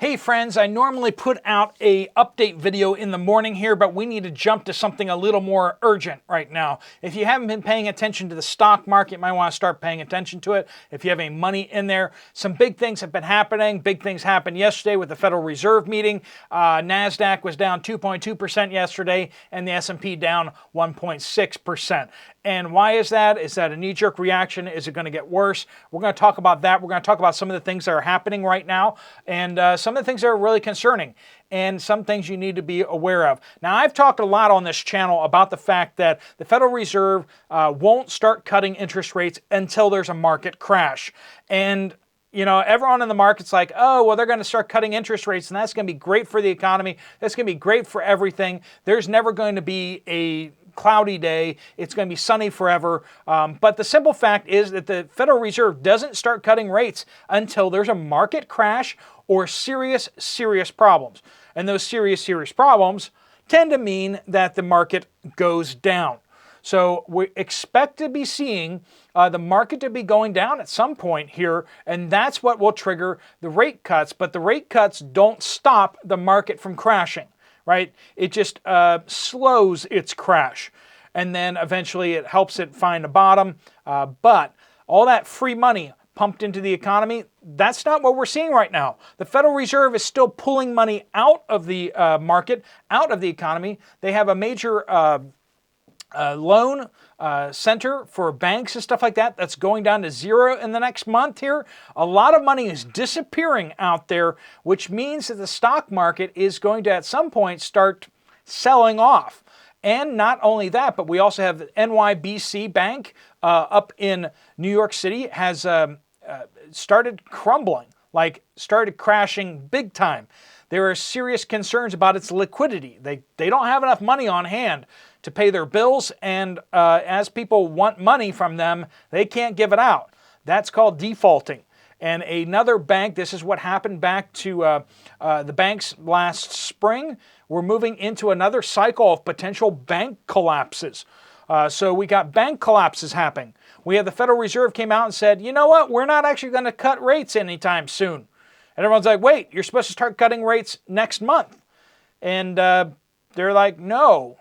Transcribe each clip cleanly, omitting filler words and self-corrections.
Hey friends, I normally put out a update video in the morning here, but we need to jump to something a little more urgent right now. If you haven't been paying attention to the stock market, you might want to start paying attention to it. If you have any money in there, some big things have been happening. Big things happened yesterday with the Federal Reserve meeting. NASDAQ was down 2.2% yesterday, and the S&P down 1.6%. And why is that? Is that a knee-jerk reaction? Is it going to get worse? We're going to talk about that. We're going to talk about some of the things that are happening right now and some of the things that are really concerning and some things you need to be aware of. Now, I've talked a lot on this channel about the fact that the Federal Reserve won't start cutting interest rates until there's a market crash. And you know, everyone in the market's like, oh, well, they're going to start cutting interest rates, and that's going to be great for the economy. That's going to be great for everything. There's never going to be a cloudy day. It's going to be sunny forever. But the simple fact is that the Federal Reserve doesn't start cutting rates until there's a market crash or serious problems. And those serious problems tend to mean that the market goes down. So we expect to be seeing the market to be going down at some point here, and that's what will trigger the rate cuts. But the rate cuts don't stop the market from crashing, right? It just slows its crash, and then eventually it helps it find a bottom. But all that free money pumped into the economy, that's not what we're seeing right now. The Federal Reserve is still pulling money out of the market, out of the economy. They have a major loan center for banks and stuff like that that's going down to zero in the next month here. A lot of money is disappearing out there, which means that the stock market is going to at some point start selling off. And not only that, but we also have the NYBC Bank up in New York City has started crumbling, like started crashing big time. There are serious concerns about its liquidity. They don't have enough money on hand to pay their bills, and as people want money from them, they can't give it out. That's called defaulting. And another bank, this is what happened back to the banks last spring. We're moving into another cycle of potential bank collapses. So we got bank collapses happening. We have the Federal Reserve came out and said, you know what, we're not actually going to cut rates anytime soon. And everyone's like, wait, you're supposed to start cutting rates next month. And they're like, no,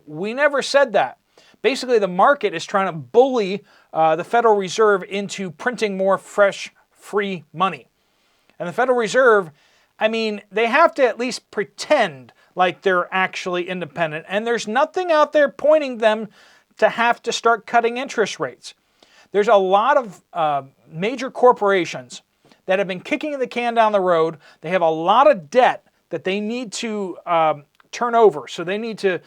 we never said that. Basically, the market is trying to bully the Federal Reserve into printing more fresh, free money. And the Federal Reserve, I mean, they have to at least pretend like they're actually independent. And there's nothing out there pointing them to have to start cutting interest rates. There's a lot of major corporations that have been kicking the can down the road. They have a lot of debt that they need to turn over. So they need to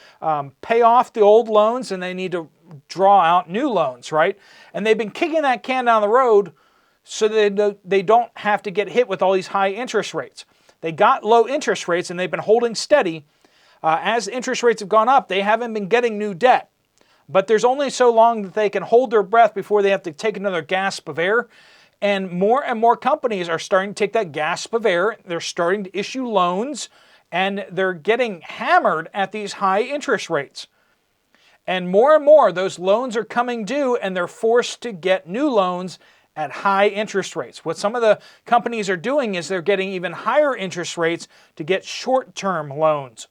pay off the old loans and they need to draw out new loans, right? And they've been kicking that can down the road so that they don't have to get hit with all these high interest rates. They got low interest rates and they've been holding steady. As interest rates have gone up, they haven't been getting new debt. But there's only so long that they can hold their breath before they have to take another gasp of air. And more companies are starting to take that gasp of air. They're starting to issue loans, and they're getting hammered at these high interest rates. And more, those loans are coming due, and they're forced to get new loans at high interest rates. What some of the companies are doing is they're getting even higher interest rates to get short-term loans,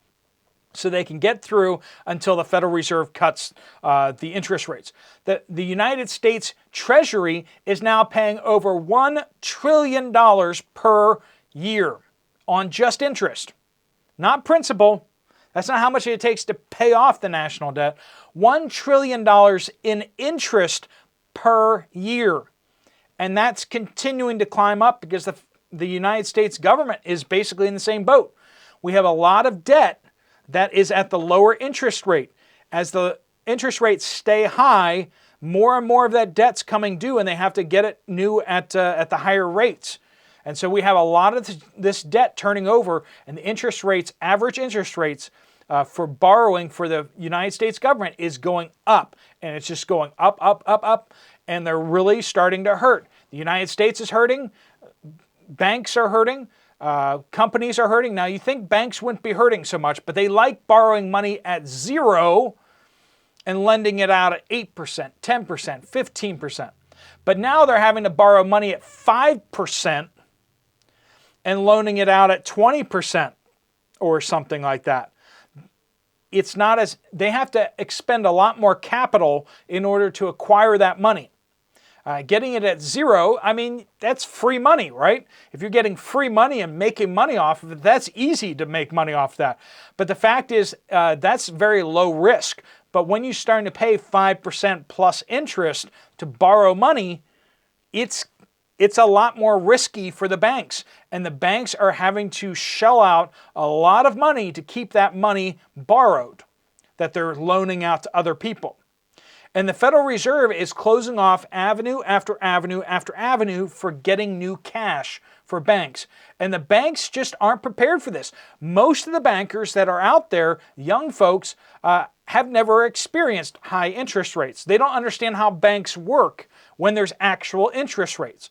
so they can get through until the Federal Reserve cuts the interest rates. The United States Treasury is now paying over $1 trillion per year on just interest, not principal. That's not how much it takes to pay off the national debt. $1 trillion in interest per year. And that's continuing to climb up because the United States government is basically in the same boat. We have a lot of debt that is at the lower interest rate. As the interest rates stay high, more and more of that debt's coming due and they have to get it new at the higher rates. And so we have a lot of this debt turning over, and the interest rates, average interest rates for borrowing for the United States government is going up. And it's just going up, and they're really starting to hurt. The United States is hurting, banks are hurting, companies are hurting. Now, you think banks wouldn't be hurting so much, but they like borrowing money at zero and lending it out at 8%, 10%, 15%. But now they're having to borrow money at 5%, and loaning it out at 20% or something like that. It's not as, they have to expend a lot more capital in order to acquire that money. Getting it at zero, I mean, that's free money, right? If you're getting free money and making money off of it, that's easy to make money off that. But the fact is, that's very low risk. But when you're starting to pay 5% plus interest to borrow money, it's a lot more risky for the banks. And the banks are having to shell out a lot of money to keep that money borrowed that they're loaning out to other people. And the Federal Reserve is closing off avenue after avenue after avenue for getting new cash for banks. And the banks just aren't prepared for this. Most of the bankers that are out there, young folks, have never experienced high interest rates. They don't understand how banks work when there's actual interest rates.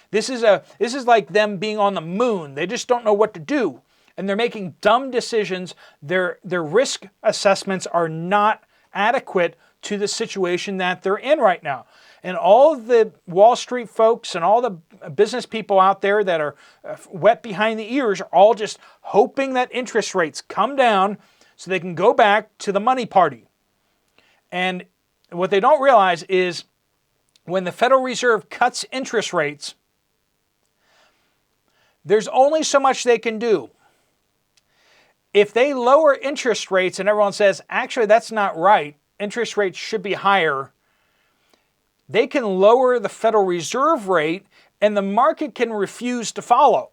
This is like them being on the moon. They just don't know what to do. And they're making dumb decisions. Their risk assessments are not adequate to the situation that they're in right now. And all of the Wall Street folks and all the business people out there that are wet behind the ears are all just hoping that interest rates come down so they can go back to the money party. And what they don't realize is when the Federal Reserve cuts interest rates, there's only so much they can do. If they lower interest rates and everyone says, actually, that's not right, interest rates should be higher, they can lower the Federal Reserve rate and the market can refuse to follow.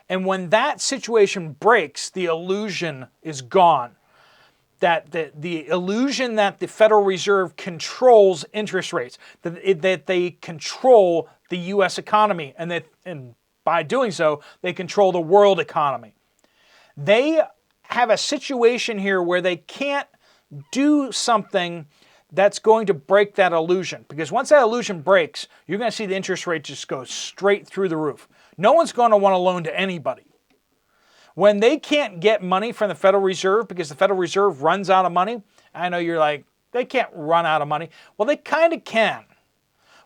And when that situation breaks, the illusion is gone. That the illusion that the Federal Reserve controls interest rates, that they control the U.S. economy, and by doing so, they control the world economy. They have a situation here where they can't do something that's going to break that illusion. Because once that illusion breaks, you're going to see the interest rate just go straight through the roof. No one's going to want to loan to anybody. When they can't get money from the Federal Reserve because the Federal Reserve runs out of money, I know you're like, they can't run out of money. Well, they kind of can.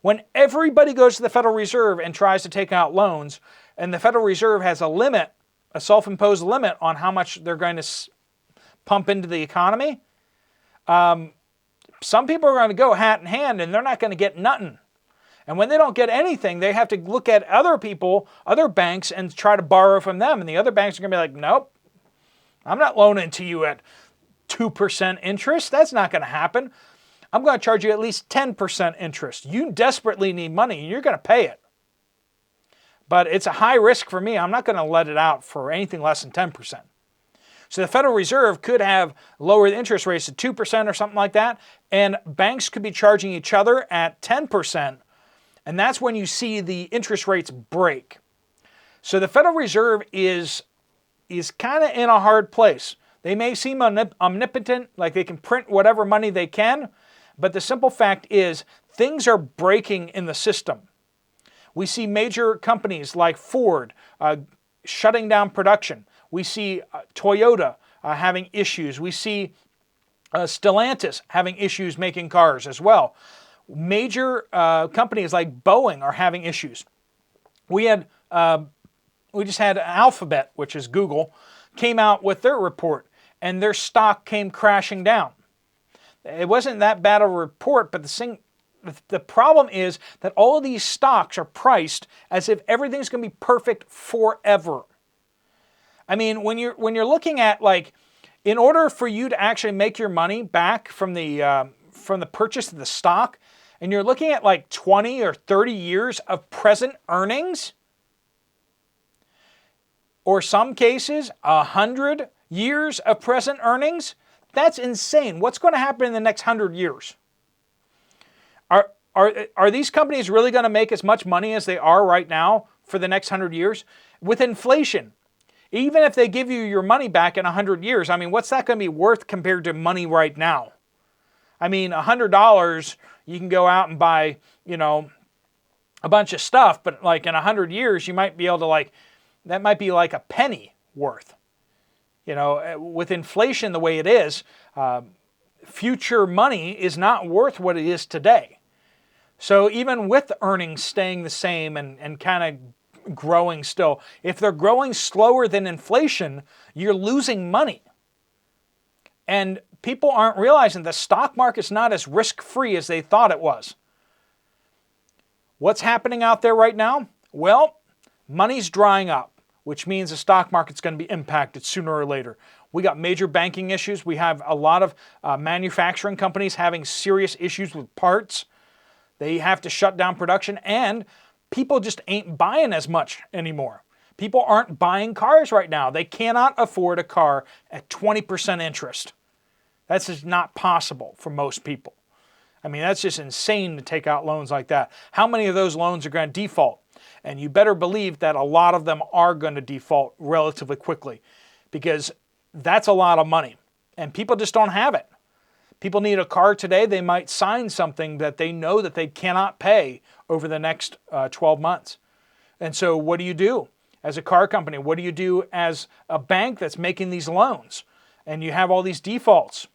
When everybody goes to the Federal Reserve and tries to take out loans, and the Federal Reserve has a limit, a self-imposed limit on how much they're going to pump into the economy, some people are going to go hat in hand and they're not going to get nothing. And when they don't get anything, they have to look at other people, other banks, and try to borrow from them. And the other banks are going to be like, nope, I'm not loaning to you at 2% interest. That's not going to happen. I'm going to charge you at least 10% interest. You desperately need money and you're going to pay it. But it's a high risk for me. I'm not going to let it out for anything less than 10%. So the Federal Reserve could have lowered interest rates to 2% or something like that, and banks could be charging each other at 10%, and that's when you see the interest rates break. So the Federal Reserve is kind of in a hard place. They may seem omnipotent, like they can print whatever money they can, but the simple fact is things are breaking in the system. We see major companies like Ford shutting down production. We see Toyota having issues. We see Stellantis having issues making cars as well. Major companies like Boeing are having issues. We just had Alphabet, which is Google, came out with their report, and their stock came crashing down. It wasn't that bad of a report, but the problem is that all of these stocks are priced as if everything's going to be perfect forever. I mean, when you're looking at, like, in order for you to actually make your money back from the purchase of the stock, and you're looking at like 20 or 30 years of present earnings, or some cases 100 years of present earnings, that's insane. What's going to happen in the next 100 years? Are these companies really going to make as much money as they are right now for the next 100 years? With inflation, even if they give you your money back in 100 years, I mean, what's that going to be worth compared to money right now? I mean, $100, you can go out and buy, a bunch of stuff, but like in 100 years, you might be able to that might be like a penny worth. With inflation the way it is, future money is not worth what it is today. So even with earnings staying the same and kind growing still. If they're growing slower than inflation, you're losing money. And people aren't realizing the stock market's not as risk-free as they thought it was. What's happening out there right now? Well, money's drying up, which means the stock market's going to be impacted sooner or later. We got major banking issues. We have a lot of manufacturing companies having serious issues with parts. They have to shut down production, and people just ain't buying as much anymore. People aren't buying cars right now. They cannot afford a car at 20% interest. That's just not possible for most people. I mean, that's just insane to take out loans like that. How many of those loans are going to default? And you better believe that a lot of them are going to default relatively quickly, because that's a lot of money. And people just don't have it. People need a car today. They might sign something that they know that they cannot pay over the next 12 months. And so what do you do as a car company? What do you do as a bank that's making these loans? And you have all these defaults.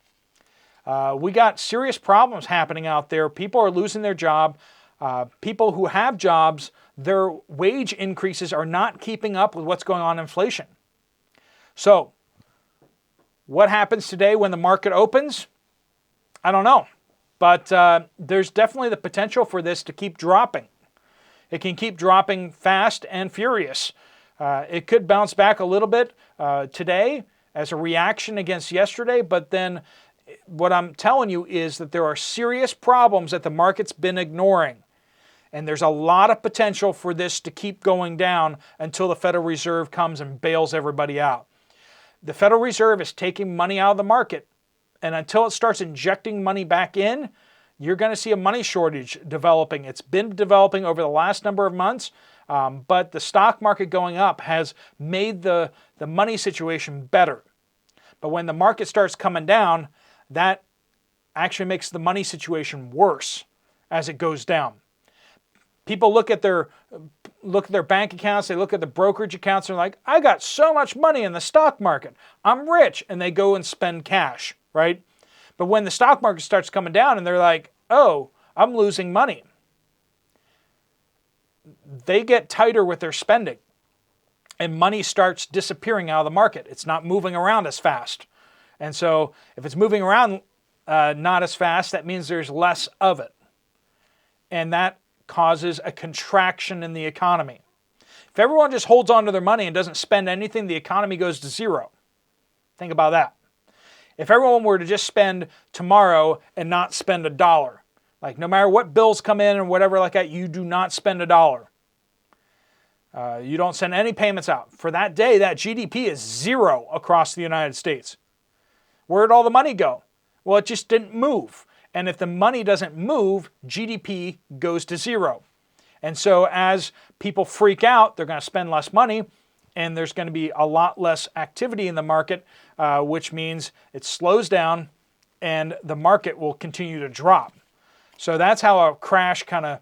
We got serious problems happening out there. People are losing their job. People who have jobs, their wage increases are not keeping up with what's going on in inflation. So, what happens today when the market opens? I don't know. But there's definitely the potential for this to keep dropping. It can keep dropping fast and furious. It could bounce back a little bit today as a reaction against yesterday, but then what I'm telling you is that there are serious problems that the market's been ignoring. And there's a lot of potential for this to keep going down until the Federal Reserve comes and bails everybody out. The Federal Reserve is taking money out of the market, and until it starts injecting money back in, you're going to see a money shortage developing. It's been developing over the last number of months, but the stock market going up has made the money situation better. But when the market starts coming down, that actually makes the money situation worse as it goes down. People look at their bank accounts, they look at the brokerage accounts, and they're like, I got so much money in the stock market. I'm rich. And they go and spend cash, right? But when the stock market starts coming down and they're like, oh, I'm losing money, they get tighter with their spending. And money starts disappearing out of the market. It's not moving around as fast. And so if it's moving around not as fast, that means there's less of it. And that causes a contraction in the economy. If everyone just holds on to their money and doesn't spend anything, the economy goes to zero. Think about that. If everyone were to just spend tomorrow and not spend $1, like no matter what bills come in and whatever like that, you do not spend $1. You don't send any payments out. For that day, that GDP is zero across the United States. Where'd all the money go? Well, it just didn't move. And if the money doesn't move, GDP goes to zero. And so as people freak out, they're going to spend less money, and there's going to be a lot less activity in the market, which means it slows down and the market will continue to drop. So that's how a crash kind of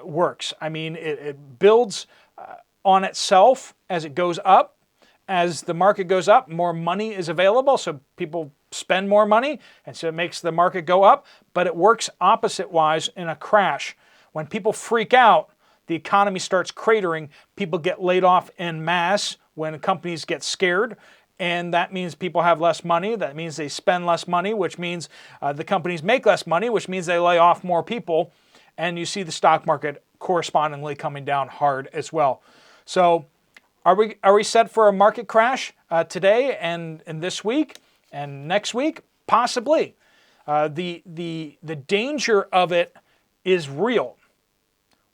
works. I mean, it builds on itself as it goes up. As the market goes up, more money is available, so people spend more money, and so it makes the market go up, but it works opposite-wise in a crash. When people freak out, the economy starts cratering, people get laid off en masse when companies get scared, and that means people have less money, that means they spend less money, which means the companies make less money, which means they lay off more people, and you see the stock market correspondingly coming down hard as well. So, are we set for a market crash today and this week and next week? Possibly. The danger of it is real.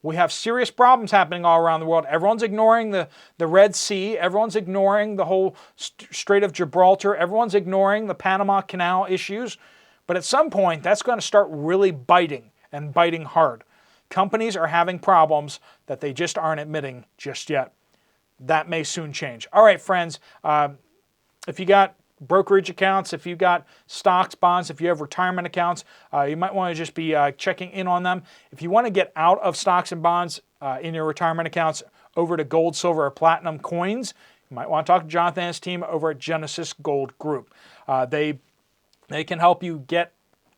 We have serious problems happening all around the world. Everyone's ignoring the Red Sea. Everyone's ignoring the whole Strait of Gibraltar. Everyone's ignoring the Panama Canal issues. But at some point, that's going to start really biting and biting hard. Companies are having problems that they just aren't admitting just yet. That may soon change. All right, friends, if you got brokerage accounts, if you've got stocks, bonds, if you have retirement accounts, you might want to just be checking in on them. If you want to get out of stocks and bonds in your retirement accounts over to gold, silver, or platinum coins, you might want to talk to Jonathan and his team over at Genesis Gold Group. They can help you get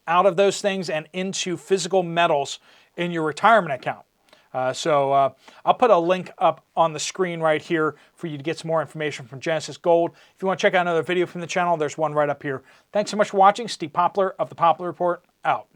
out of those things and into physical metals in your retirement account. I'll put a link up on the screen right here for you to get some more information from Genesis Gold. If you want to check out another video from the channel, there's one right up here. Thanks so much for watching. Steve Poplar of the Poplar Report, out.